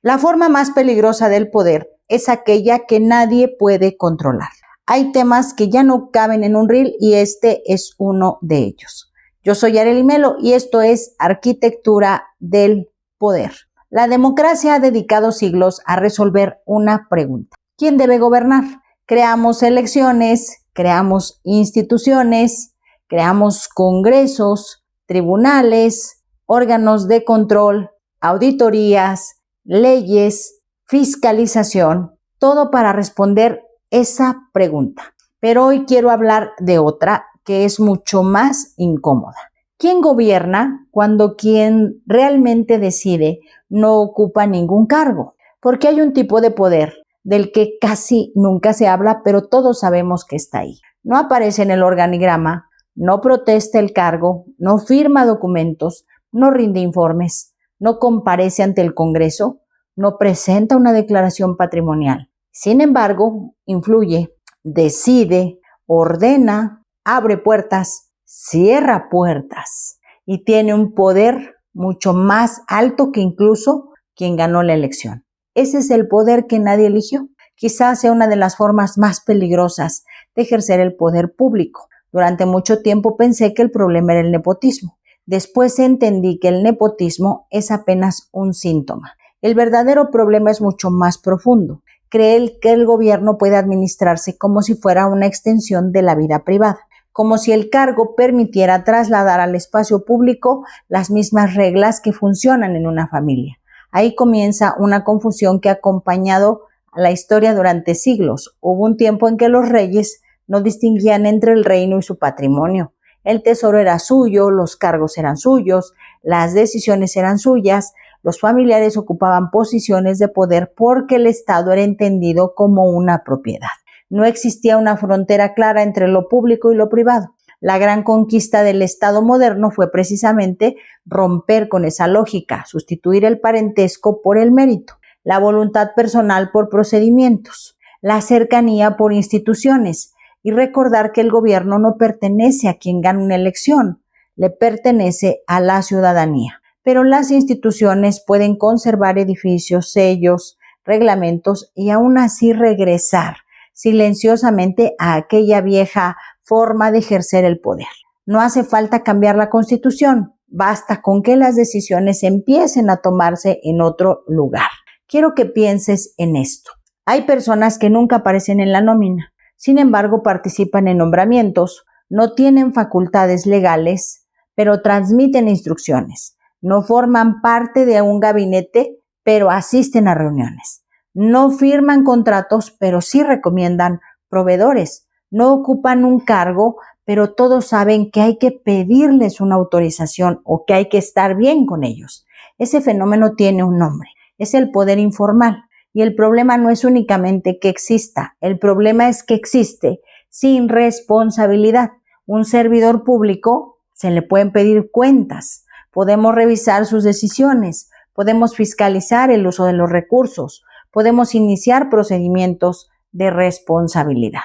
La forma más peligrosa del poder es aquella que nadie puede controlar. Hay temas que ya no caben en un reel y este es uno de ellos. Yo soy Arely Melo y esto es Arquitectura del Poder. La democracia ha dedicado siglos a resolver una pregunta: ¿quién debe gobernar? Creamos elecciones, creamos instituciones, creamos congresos, tribunales, órganos de control, auditorías, leyes, fiscalización, todo para responder esa pregunta. Pero hoy quiero hablar de otra que es mucho más incómoda. ¿Quién gobierna cuando quien realmente decide no ocupa ningún cargo? Porque hay un tipo de poder del que casi nunca se habla, pero todos sabemos que está ahí. No aparece en el organigrama, no protesta el cargo, no firma documentos, no rinde informes, no comparece ante el Congreso, no presenta una declaración patrimonial. Sin embargo, influye, decide, ordena, abre puertas, cierra puertas y tiene un poder mucho más alto que incluso quien ganó la elección. Ese es el poder que nadie eligió. Quizás sea una de las formas más peligrosas de ejercer el poder público. Durante mucho tiempo pensé que el problema era el nepotismo. Después entendí que el nepotismo es apenas un síntoma. El verdadero problema es mucho más profundo. Cree que el gobierno puede administrarse como si fuera una extensión de la vida privada, como si el cargo permitiera trasladar al espacio público las mismas reglas que funcionan en una familia. Ahí comienza una confusión que ha acompañado a la historia durante siglos. Hubo un tiempo en que los reyes no distinguían entre el reino y su patrimonio. El tesoro era suyo, los cargos eran suyos, las decisiones eran suyas, los familiares ocupaban posiciones de poder porque el Estado era entendido como una propiedad. No existía una frontera clara entre lo público y lo privado. La gran conquista del Estado moderno fue precisamente romper con esa lógica, sustituir el parentesco por el mérito, la voluntad personal por procedimientos, la cercanía por instituciones y recordar que el gobierno no pertenece a quien gana una elección, le pertenece a la ciudadanía. Pero las instituciones pueden conservar edificios, sellos, reglamentos y aún así regresar silenciosamente a aquella vieja forma de ejercer el poder. No hace falta cambiar la Constitución, basta con que las decisiones empiecen a tomarse en otro lugar. Quiero que pienses en esto. Hay personas que nunca aparecen en la nómina, sin embargo participan en nombramientos, no tienen facultades legales, pero transmiten instrucciones. No forman parte de un gabinete, pero asisten a reuniones. No firman contratos, pero sí recomiendan proveedores. No ocupan un cargo, pero todos saben que hay que pedirles una autorización o que hay que estar bien con ellos. Ese fenómeno tiene un nombre, es el poder informal. Y el problema no es únicamente que exista, el problema es que existe sin responsabilidad. Un servidor público se le pueden pedir cuentas, podemos revisar sus decisiones, podemos fiscalizar el uso de los recursos, podemos iniciar procedimientos de responsabilidad.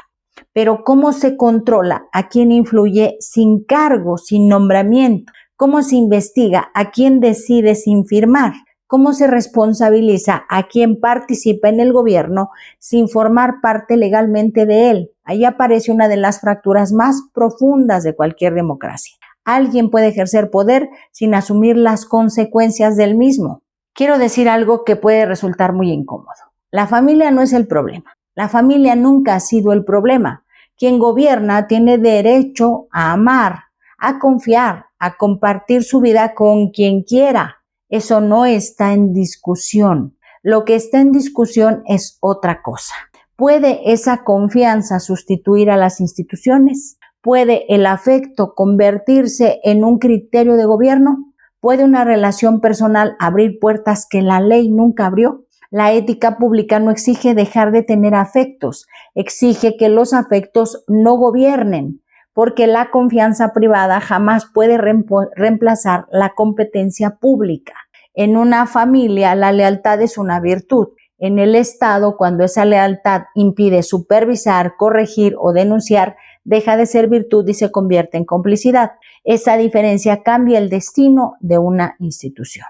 Pero ¿cómo se controla a quién influye sin cargo, sin nombramiento? ¿Cómo se investiga a quién decide sin firmar? ¿Cómo se responsabiliza a quien participa en el gobierno sin formar parte legalmente de él? Ahí aparece una de las fracturas más profundas de cualquier democracia. Alguien puede ejercer poder sin asumir las consecuencias del mismo. Quiero decir algo que puede resultar muy incómodo. La familia no es el problema. La familia nunca ha sido el problema. Quien gobierna tiene derecho a amar, a confiar, a compartir su vida con quien quiera. Eso no está en discusión. Lo que está en discusión es otra cosa. ¿Puede esa confianza sustituir a las instituciones? ¿Puede el afecto convertirse en un criterio de gobierno? ¿Puede una relación personal abrir puertas que la ley nunca abrió? La ética pública no exige dejar de tener afectos, exige que los afectos no gobiernen, porque la confianza privada jamás puede reemplazar la competencia pública. En una familia, la lealtad es una virtud. En el Estado, cuando esa lealtad impide supervisar, corregir o denunciar, deja de ser virtud y se convierte en complicidad. Esa diferencia cambia el destino de una institución.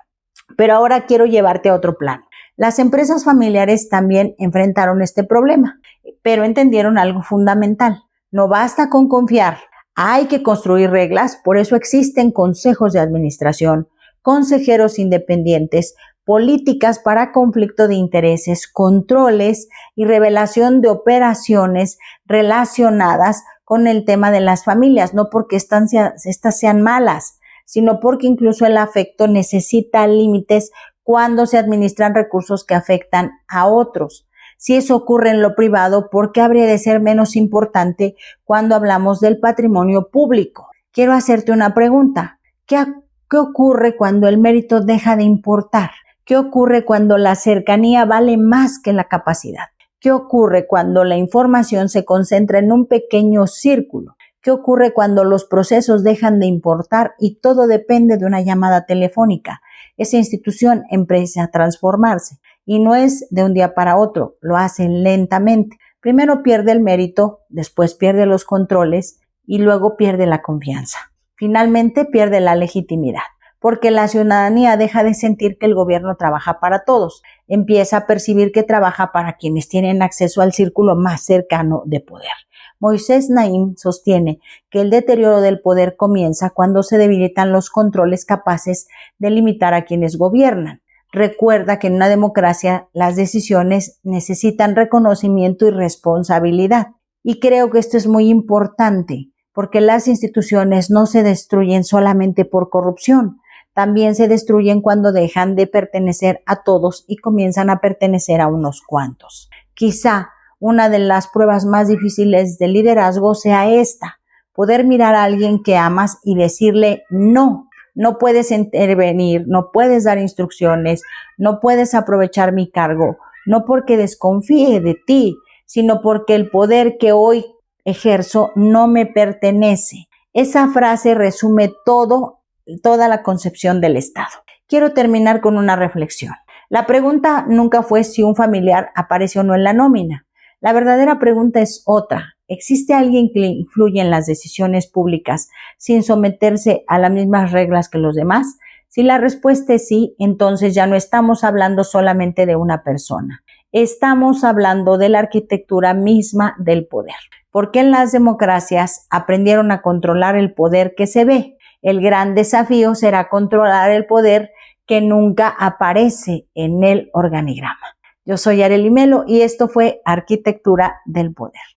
Pero ahora quiero llevarte a otro plano. Las empresas familiares también enfrentaron este problema, pero entendieron algo fundamental. No basta con confiar, hay que construir reglas, por eso existen consejos de administración, consejeros independientes, políticas para conflicto de intereses, controles y revelación de operaciones relacionadas con el tema de las familias, no porque estas sean malas, sino porque incluso el afecto necesita límites cuando se administran recursos que afectan a otros. Si eso ocurre en lo privado, ¿por qué habría de ser menos importante cuando hablamos del patrimonio público? Quiero hacerte una pregunta. ¿Qué ocurre cuando el mérito deja de importar? ¿Qué ocurre cuando la cercanía vale más que la capacidad? ¿Qué ocurre cuando la información se concentra en un pequeño círculo? ¿Qué ocurre cuando los procesos dejan de importar y todo depende de una llamada telefónica? Esa institución empieza a transformarse y no es de un día para otro, lo hace lentamente. Primero pierde el mérito, después pierde los controles y luego pierde la confianza. Finalmente pierde la legitimidad, porque la ciudadanía deja de sentir que el gobierno trabaja para todos, empieza a percibir que trabaja para quienes tienen acceso al círculo más cercano de poder. Moisés Naim sostiene que el deterioro del poder comienza cuando se debilitan los controles capaces de limitar a quienes gobiernan. Recuerda que en una democracia las decisiones necesitan reconocimiento y responsabilidad. Y creo que esto es muy importante, porque las instituciones no se destruyen solamente por corrupción, también se destruyen cuando dejan de pertenecer a todos y comienzan a pertenecer a unos cuantos. Quizá una de las pruebas más difíciles del liderazgo sea esta, poder mirar a alguien que amas y decirle no. No puedes intervenir, no puedes dar instrucciones, no puedes aprovechar mi cargo, no porque desconfíe de ti, sino porque el poder que hoy ejerzo no me pertenece. Esa frase resume toda la concepción del Estado. Quiero terminar con una reflexión. La pregunta nunca fue si un familiar aparece o no en la nómina. La verdadera pregunta es otra. ¿Existe alguien que influye en las decisiones públicas sin someterse a las mismas reglas que los demás? Si la respuesta es sí, entonces ya no estamos hablando solamente de una persona. Estamos hablando de la arquitectura misma del poder. Porque en las democracias aprendieron a controlar el poder que se ve. El gran desafío será controlar el poder que nunca aparece en el organigrama. Yo soy Arely Melo y esto fue Arquitectura del Poder.